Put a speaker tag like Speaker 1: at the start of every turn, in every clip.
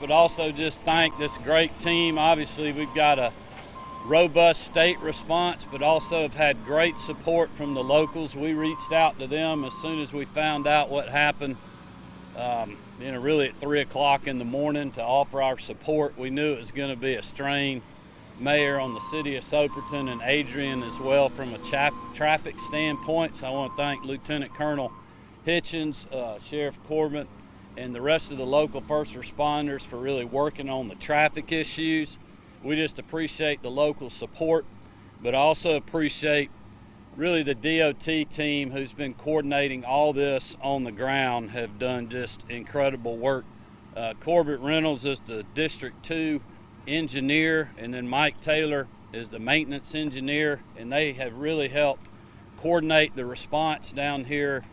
Speaker 1: But also just thank this great team. Obviously, we've got a robust state response, but also have had great support from the locals. We reached out to them as soon as we found out what happened, really at 3 o'clock in the morning to offer our support. We knew it was going to be a strain. Mayor on the city of Soperton and Adrian as well from a traffic standpoint. So I want to thank Lieutenant Colonel Hitchens, Sheriff Corbett, and the rest of the local first responders for really working on the traffic issues. We just appreciate the local support, but also appreciate really the DOT team who's been coordinating all this on the ground, have done just incredible work. Corbett Reynolds is the District 2 engineer, and then Mike Taylor is the maintenance engineer, and they have really helped coordinate the response down here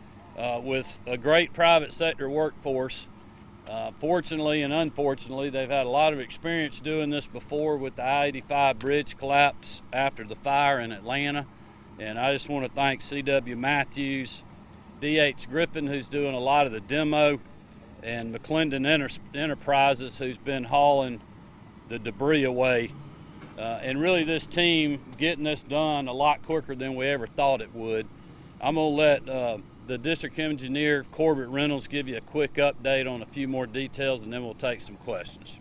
Speaker 1: with a great private sector workforce. Fortunately and unfortunately, they've had a lot of experience doing this before with the I-85 bridge collapse after the fire in Atlanta. And I just want to thank C.W. Matthews, D.H. Griffin, who's doing a lot of the demo, and McClendon Enterprises, who's been hauling the debris away. And really this team getting this done a lot quicker than we ever thought it would. I'm going to let the district engineer, Corbett Reynolds, give you a quick update on a few more details, and then we'll take some questions.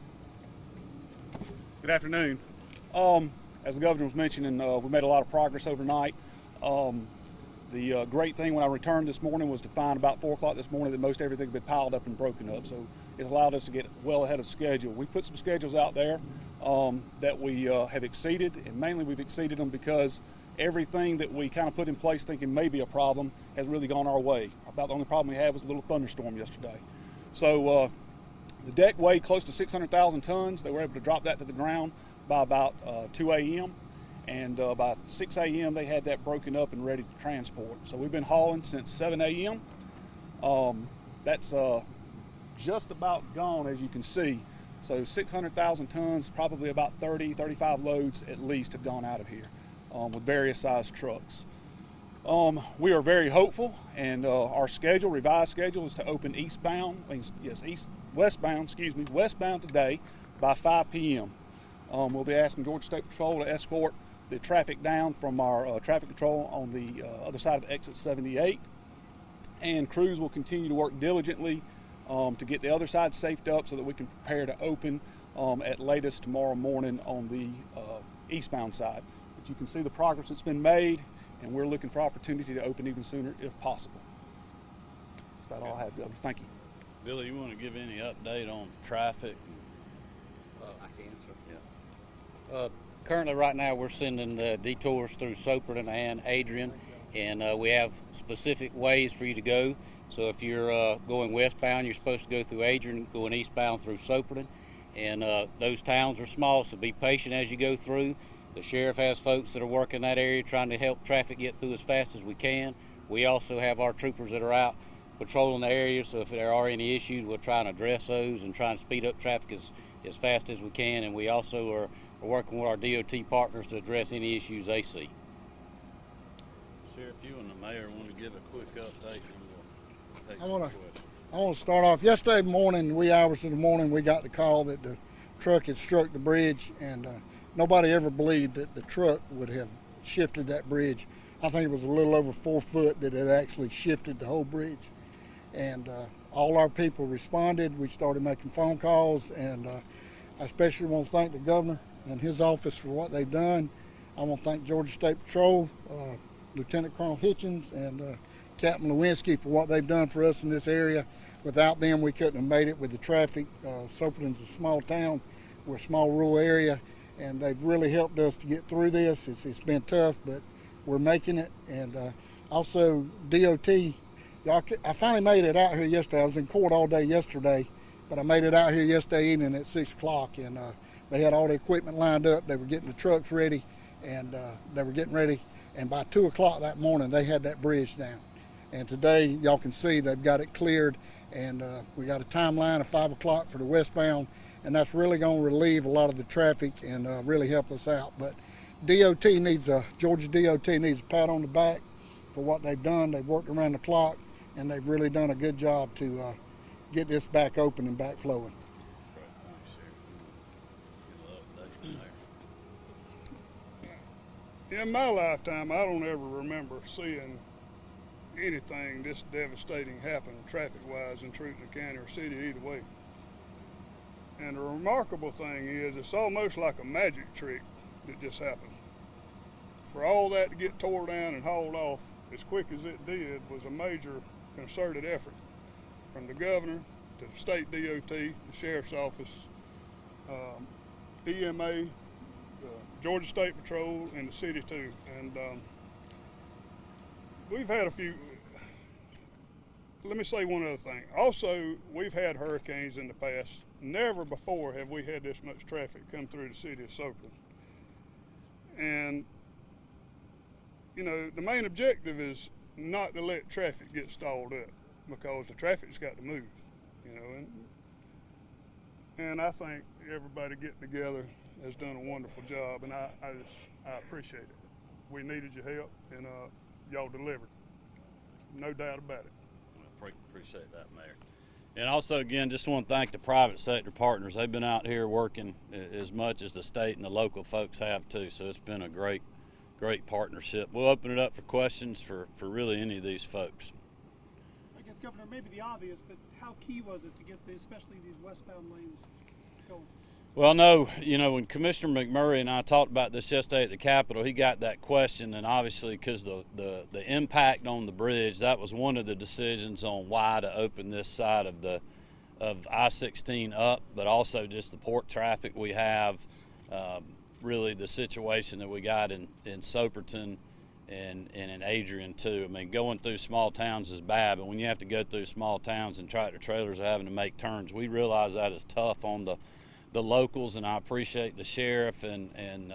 Speaker 2: Good afternoon. As the governor was mentioning, we made a lot of progress overnight. The great thing when I returned this morning was to find about 4 o'clock this morning that most everything had been piled up and broken up. So it allowed us to get well ahead of schedule. We put some schedules out there that we have exceeded, and mainly we've exceeded them because everything that we kind of put in place thinking may be a problem has really gone our way. About the only problem we had was a little thunderstorm yesterday. So the deck weighed close to 600,000 tons. They were able to drop that to the ground by about 2 a.m. And by 6 a.m. they had that broken up and ready to transport. So we've been hauling since 7 a.m. That's just about gone, as you can see. So 600,000 tons, probably about 35 loads at least have gone out of here with various size trucks. We are very hopeful, and our schedule, revised schedule, is to open westbound today by 5 p.m. We'll be asking Georgia State Patrol to escort the traffic down from our traffic control on the other side of exit 78, and crews will continue to work diligently to get the other side safed up so that we can prepare to open at latest tomorrow morning on the eastbound side. But you can see the progress that's been made, and we're looking for opportunity to open even sooner if possible. That's about all I have, Governor. Thank you.
Speaker 1: Billy, you want to give any update on traffic?
Speaker 3: I can, sir. Currently, right now, we're sending the detours through Soperton and Adrian, and we have specific ways for you to go. So if you're going westbound, you're supposed to go through Adrian, going eastbound through Soperton. And those towns are small, so be patient as you go through. The sheriff has folks that are working that area trying to help traffic get through as fast as we can. We also have our troopers that are out patrolling the area, so if there are any issues, we'll try and address those and try and speed up traffic as fast as we can. And we also are working with our DOT partners to address any issues they see.
Speaker 1: Sheriff, you and the mayor want to give a quick update.
Speaker 4: I want to start off. Yesterday morning, wee hours of the morning, we got the call that the truck had struck the bridge, and nobody ever believed that the truck would have shifted that bridge. I think it was a little over 4 foot that it actually shifted the whole bridge. And all our people responded. We started making phone calls, and I especially want to thank the governor and his office for what they've done. I want to thank Georgia State Patrol, Lieutenant Colonel Hitchens, and Captain Lewinsky for what they've done for us in this area. Without them, we couldn't have made it with the traffic. Soperton's a small town. We're a small rural area, and they've really helped us to get through this. It's been tough, but we're making it. And also DOT, I finally made it out here yesterday. I was in court all day yesterday, but I made it out here yesterday evening at 6 o'clock, and they had all the equipment lined up. They were getting the trucks ready, and they were getting ready. And by 2 o'clock that morning, they had that bridge down. And today, y'all can see they've got it cleared, and we got a timeline of 5 o'clock for the westbound, and that's really going to relieve a lot of the traffic and really help us out. But Georgia DOT needs a pat on the back for what they've done. They've worked around the clock, and they've really done a good job to get this back open and back flowing.
Speaker 5: In my lifetime, I don't ever remember seeing anything this devastating happen traffic-wise in Treutlen County or city either way. And the remarkable thing is, it's almost like a magic trick that just happened. For all that to get tore down and hauled off as quick as it did was a major concerted effort from the governor to the state DOT, the sheriff's office, EMA, Georgia State Patrol, and the city too. And we've had a few. Let me say one other thing. Also, we've had hurricanes in the past. Never before have we had this much traffic come through the city of Soperton. And, you know, the main objective is not to let traffic get stalled up, because the traffic's got to move, you know. And I think everybody getting together has done a wonderful job, and I appreciate it. We needed your help, and y'all delivered. No doubt about it.
Speaker 1: Appreciate that, Mayor. And also, again, just want to thank the private sector partners. They've been out here working as much as the state and the local folks have too. So it's been a great partnership. We'll open it up for questions for really any of these folks.
Speaker 6: I guess, Governor, maybe the obvious, but how key was it to get especially these westbound lanes going?
Speaker 1: Well, no, you know, when Commissioner McMurray and I talked about this yesterday at the Capitol, he got that question, and obviously because the impact on the bridge, that was one of the decisions on why to open this side of I-16 up, but also just the port traffic we have, really the situation that we got in Soperton and in Adrian too. I mean, going through small towns is bad, but when you have to go through small towns and tractor trailers are having to make turns, we realize that is tough on the locals, and I appreciate the sheriff and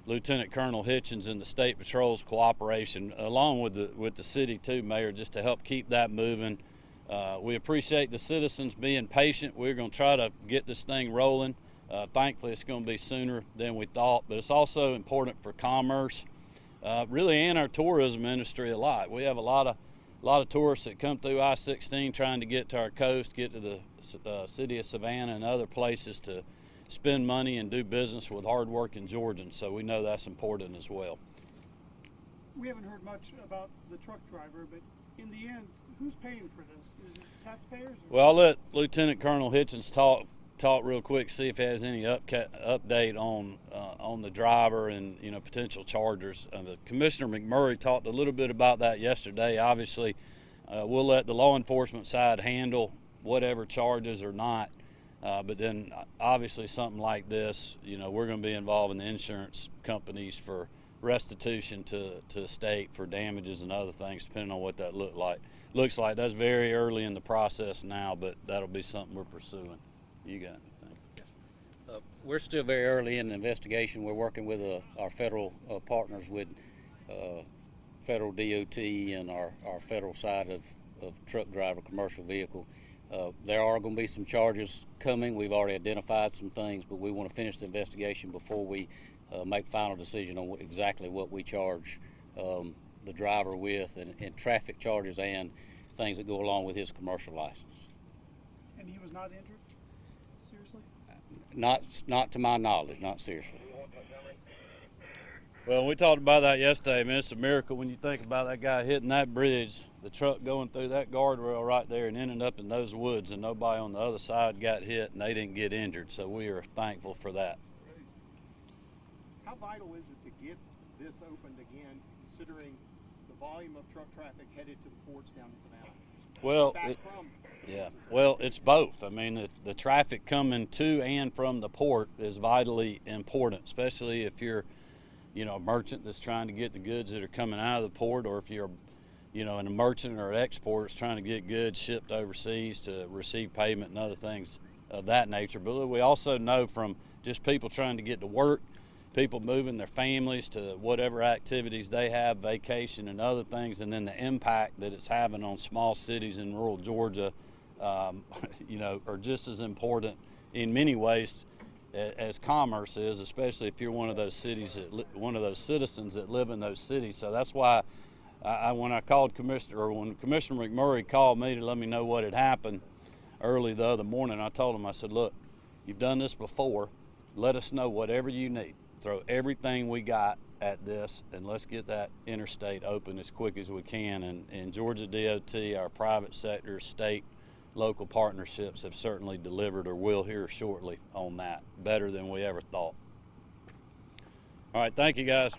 Speaker 1: Lieutenant Colonel Hitchens and the State Patrol's cooperation, along with the city too, Mayor, just to help keep that moving. We appreciate the citizens being patient. We're going to try to get this thing rolling. Thankfully, it's going to be sooner than we thought, but it's also important for commerce, really, and our tourism industry a lot. We have a lot of tourists that come through I-16 trying to get to our coast, get to the city of Savannah and other places to spend money and do business with hardworking Georgians. So we know that's important as well.
Speaker 6: We haven't heard much about the truck driver, but in the end, who's paying for this? Is it taxpayers?
Speaker 1: Well, I'll let Lieutenant Colonel Hitchens talk real quick, see if he has any update on the driver and, you know, potential charges. Commissioner McMurray talked a little bit about that yesterday. Obviously, we'll let the law enforcement side handle whatever charges or not, but then obviously something like this, you know, we're going to be involving the insurance companies for restitution to the state for damages and other things, depending on what that looks like. That's very early in the process now, but that'll be something we're pursuing. You got anything?
Speaker 3: Yes. We're still very early in the investigation. We're working with our federal partners with federal DOT and our federal side of truck driver commercial vehicle. There are going to be some charges coming. We've already identified some things, but we want to finish the investigation before we make final decision on exactly what we charge the driver with, and traffic charges and things that go along with his commercial license.
Speaker 6: And he was not injured? Seriously?
Speaker 3: Not to my knowledge, not seriously.
Speaker 1: Well, we talked about that yesterday, man. It's a miracle when you think about that guy hitting that bridge, the truck going through that guardrail right there and ending up in those woods, and nobody on the other side got hit and they didn't get injured. So we are thankful for that.
Speaker 7: How vital is it to get this opened again, considering the volume of truck traffic headed to the ports down in Savannah?
Speaker 1: Well, well, it's both. I mean, the traffic coming to and from the port is vitally important, especially if you're, you know, a merchant that's trying to get the goods that are coming out of the port, or if you're, you know, a merchant or an exporter that's trying to get goods shipped overseas to receive payment and other things of that nature. But we also know from just people trying to get to work, people moving their families to whatever activities they have, vacation and other things, and then the impact that it's having on small cities in rural Georgia, you know, are just as important in many ways as commerce is, especially if you're one of those cities one of those citizens that live in those cities. So that's why when I called when Commissioner McMurray called me to let me know what had happened early the other morning, I told him, I said, look, you've done this before. Let us know whatever you need. Throw everything we got at this, and let's get that interstate open as quick as we can. And Georgia DOT, our private sector, state, local partnerships have certainly delivered, or will here shortly on that, better than we ever thought. All right, thank you guys.